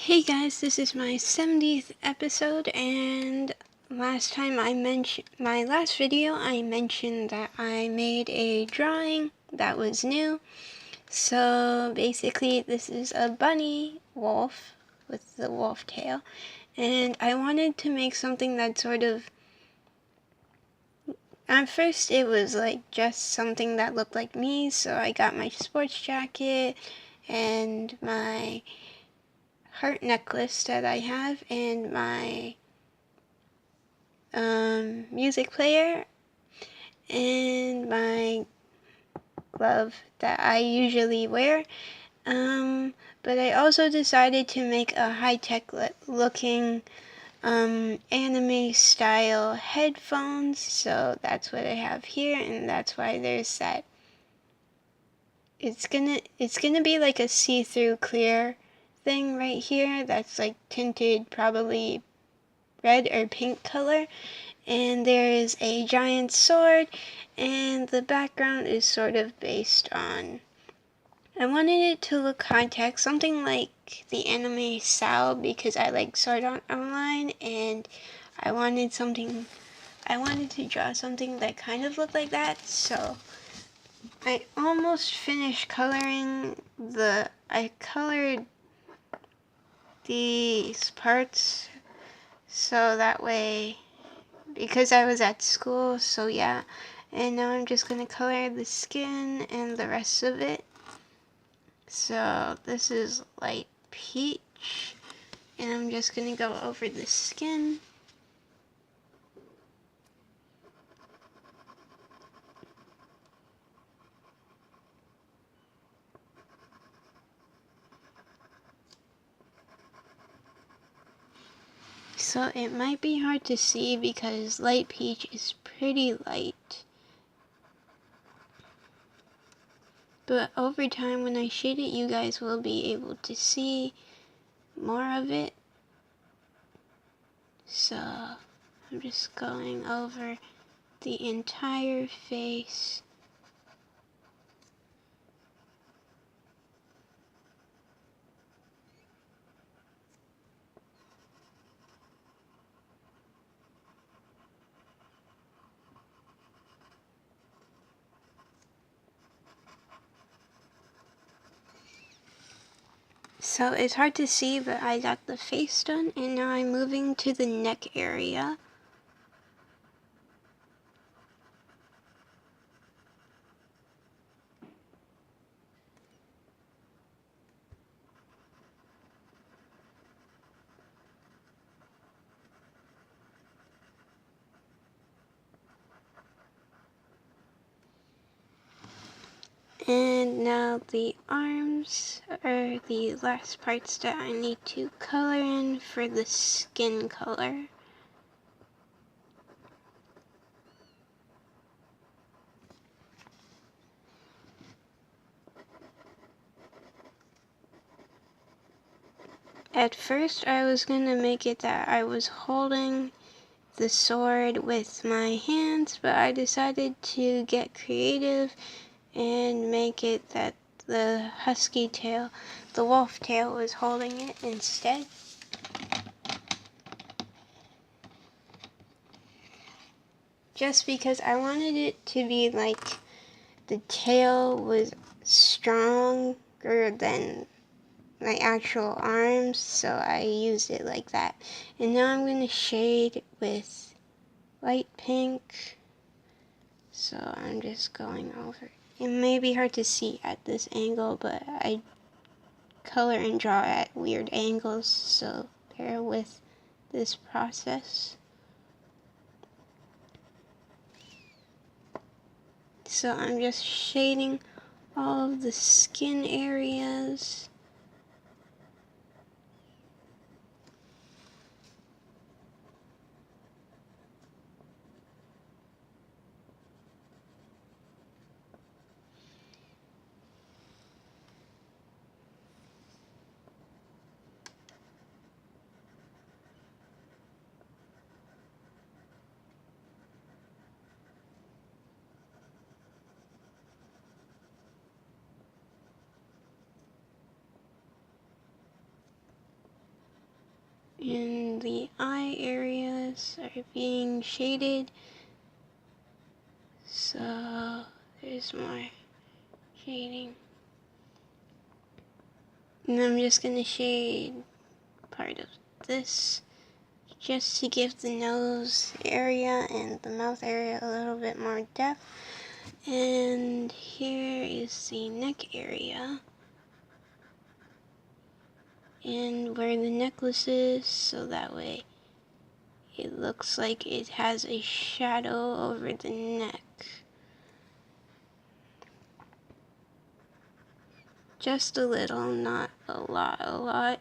Hey guys, this is my 70th episode, and last time my last video I mentioned that I made a drawing that was new. So basically this is a bunny wolf with the wolf tail, and I wanted to make something that sort of, at first it was like just something that looked like me, so I got my sports jacket and my heart necklace that I have and my music player and my glove that I usually wear. But I also decided to make a high-tech looking anime style headphones, so that's what I have here, and that's why there's that. It's gonna be like a see-through clear thing right here that's like tinted probably red or pink color, and there is a giant sword, and the background is sort of based on, I wanted it to look high-tech, something like the anime Sao, because I like Sword Art Online, and I wanted to draw something that kind of looked like that. So I almost finished coloring I colored these parts so that way, because I was at school, so yeah. And now I'm just gonna color the skin and the rest of it. So this is light peach, and I'm just gonna go over the skin. So it might be hard to see because light peach is pretty light. But over time, when I shade it, you guys will be able to see more of it. So I'm just going over the entire face. So it's hard to see, but I got the face done, and now I'm moving to the neck area. And now the arms are the last parts that I need to color in for the skin color. At first I was gonna make it that I was holding the sword with my hands, but I decided to get creative and make it that the husky tail, the wolf tail, was holding it instead. Just because I wanted it to be like the tail was stronger than my actual arms, so I used it like that. And now I'm going to shade with light pink. So I'm just going over. It may be hard to see at this angle, but I color and draw at weird angles, so bear with this process. So I'm just shading all of the skin areas. And the eye areas are being shaded. So there's more shading. And I'm just going to shade part of this just to give the nose area and the mouth area a little bit more depth. And here is the neck area and where the necklace is, so that way it looks like it has a shadow over the neck. Just a little, not a lot.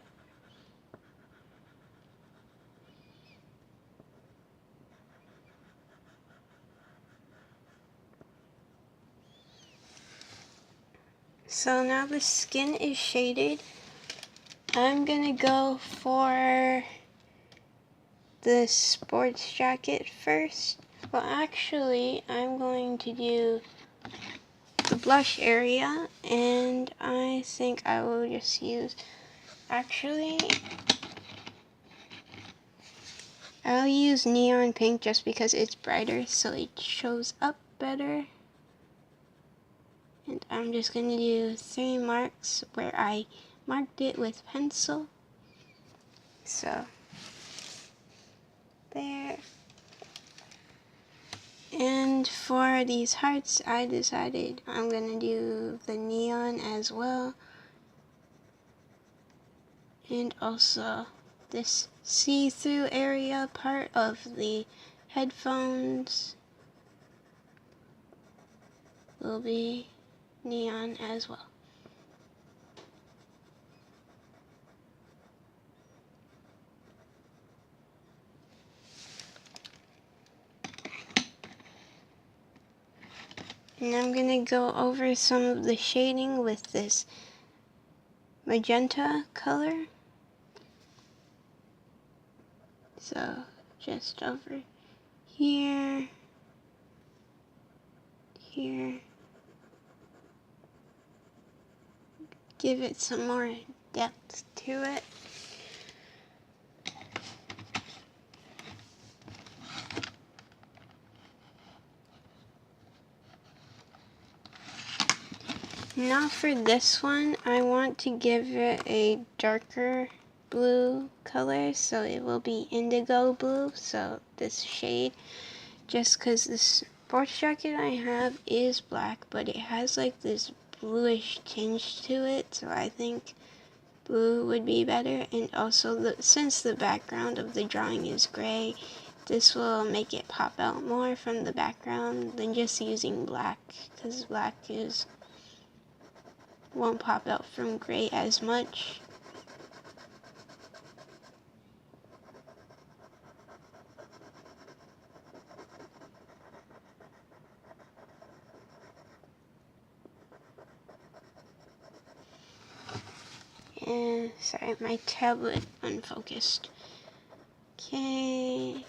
So now the skin is shaded. I'm gonna go for the sports jacket first. Well, actually, I'm going to do the blush area, and I think I will just use, actually, I'll use neon pink just because it's brighter, so it shows up better. And I'm just going to do 3 marks where I marked it with pencil. So, there. And for these hearts, I decided I'm going to do the neon as well. And also this see-through area part of the headphones will be neon as well. And I'm going to go over some of the shading with this magenta color. So just over here, here. Give it some more depth to it. Now for this one, I want to give it a darker blue color, so it will be indigo blue, so this shade, just because the sports jacket I have is black, but it has like this bluish tinge to it, so I think blue would be better. And also, since the background of the drawing is gray, this will make it pop out more from the background than just using black, because black won't pop out from gray as much. And sorry, my tablet unfocused. Okay.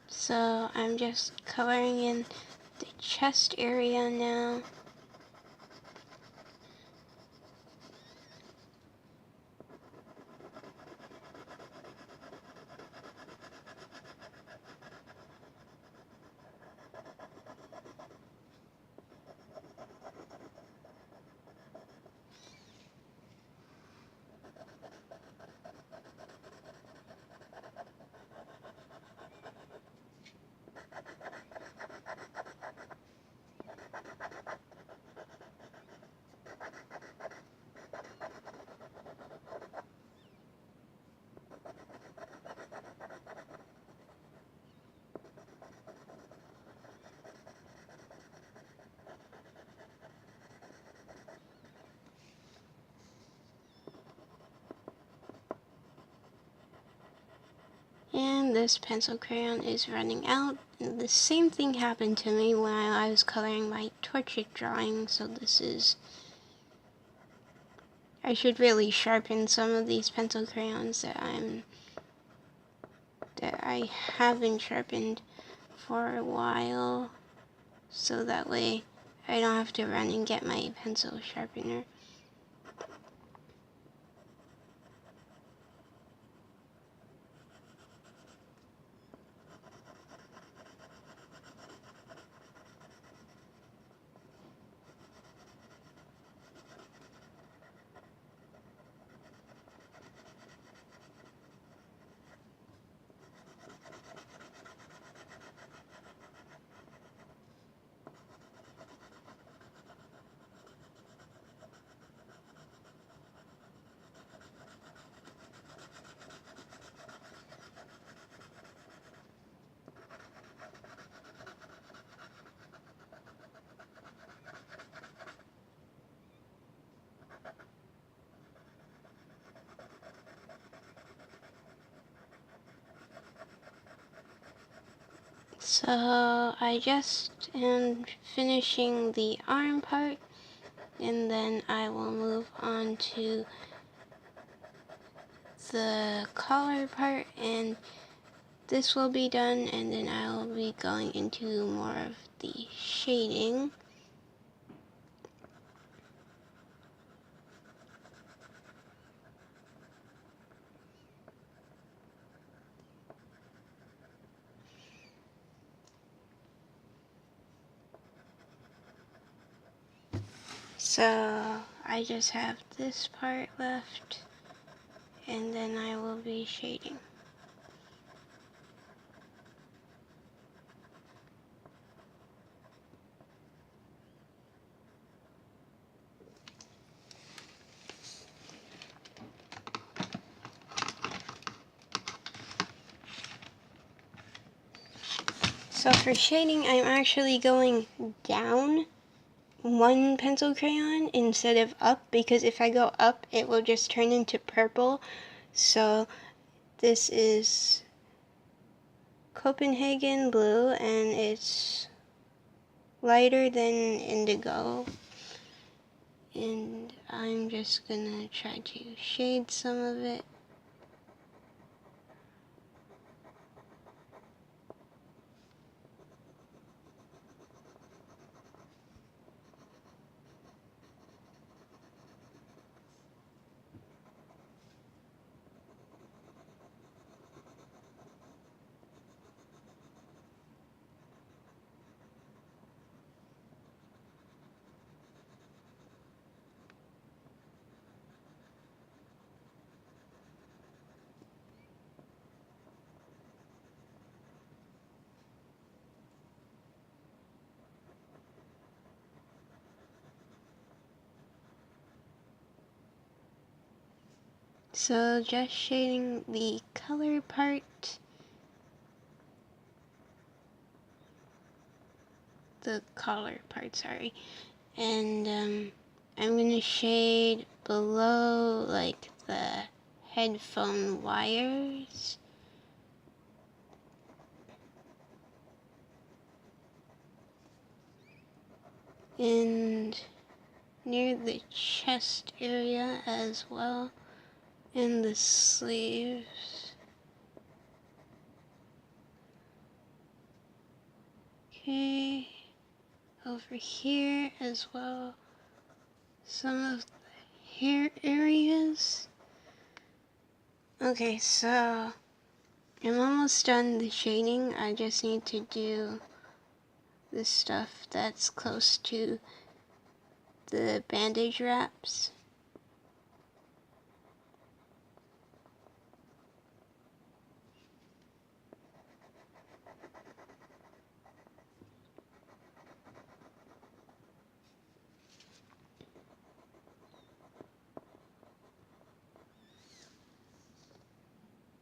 So I'm just coloring in the chest area now. this pencil crayon is running out. And the same thing happened to me when I was coloring my Torchic drawing, so this is... I should really sharpen some of these pencil crayons that I haven't sharpened for a while, so that way I don't have to run and get my pencil sharpener. So I just am finishing the arm part, and then I will move on to the collar part, and this will be done, and then I will be going into more of the shading. So I just have this part left, and then I will be shading. So for shading, I'm actually going down one pencil crayon instead of up, because if I go up it will just turn into purple. So this is Copenhagen blue, and it's lighter than indigo, and I'm just gonna try to shade some of it. So just shading the color part, the collar part, sorry, and I'm gonna shade below like the headphone wires. And near the chest area as well, and the sleeves. Okay, over here as well, some of the hair areas. Okay, so I'm almost done the shading. I just need to do the stuff that's close to the bandage wraps.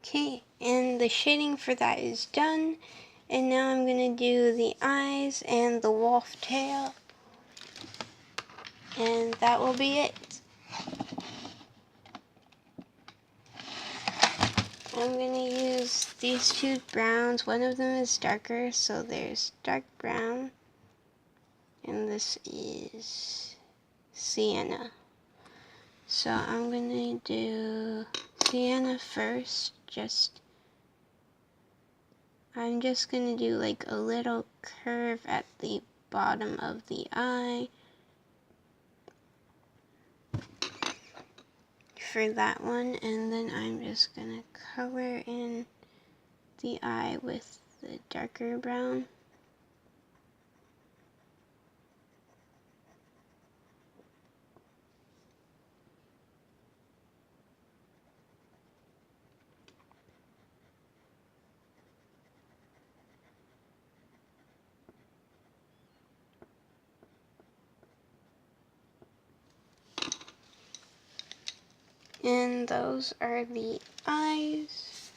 Okay, and the shading for that is done. And now I'm gonna do the eyes and the wolf tail. And that will be it. I'm gonna use these two browns. One of them is darker, so there's dark brown, and this is sienna. So I'm gonna do sienna first. I'm just gonna do like a little curve at the bottom of the eye for that one, and then I'm just gonna color in the eye with the darker brown. And those are the eyes.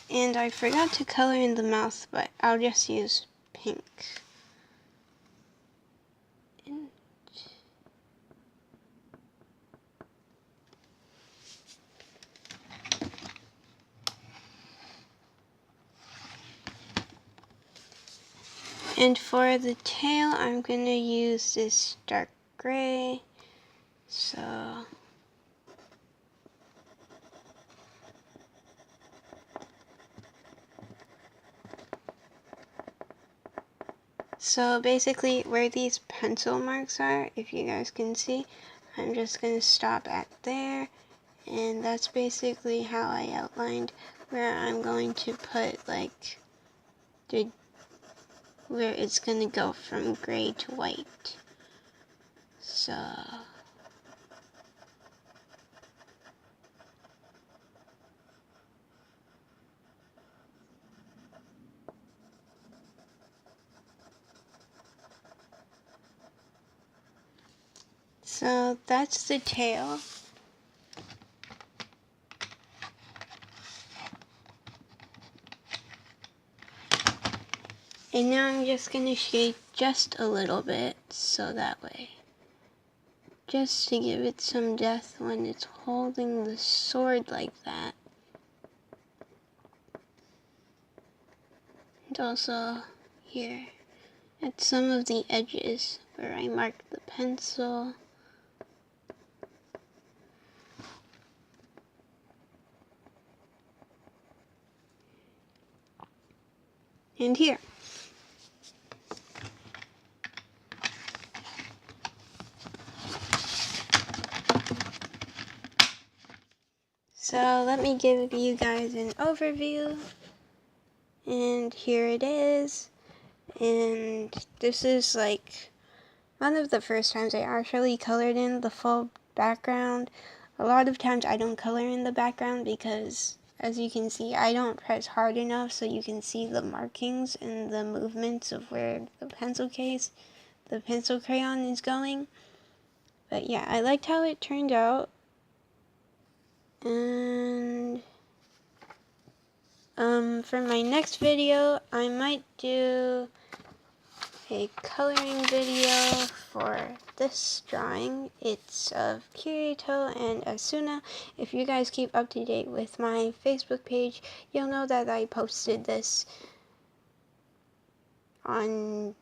And I forgot to color in the mouth, but I'll just use pink. And for the tail, I'm gonna use this dark gray. So basically where these pencil marks are, if you guys can see, I'm just gonna stop at there, and that's basically how I outlined where I'm going to put like where it's gonna go from gray to white. So that's the tail. And now I'm just gonna shade just a little bit, so that way. Just to give it some depth when it's holding the sword like that. And also here at some of the edges where I marked the pencil. And here. So let me give you guys an overview. And here it is. And this is like one of the first times I actually colored in the full background. A lot of times I don't color in the background because, as you can see, I don't press hard enough so you can see the markings and the movements of where the pencil crayon is going. But yeah, I liked how it turned out. And for my next video, I might do a coloring video for this drawing. It's of Kirito and Asuna. If you guys keep up to date with my Facebook page, you'll know that I posted this on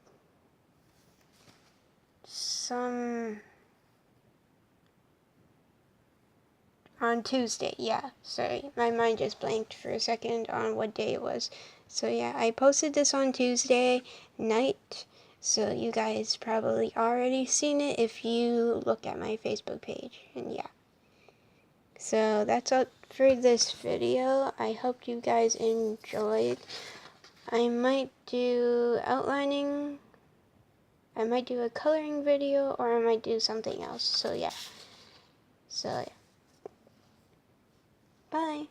Tuesday. Yeah, sorry, my mind just blanked for a second on what day it was. So yeah, I posted this on Tuesday night. So you guys probably already seen it if you look at my Facebook page. And yeah. So that's all for this video. I hope you guys enjoyed. I might do outlining. I might do a coloring video, or I might do something else. So yeah. Bye.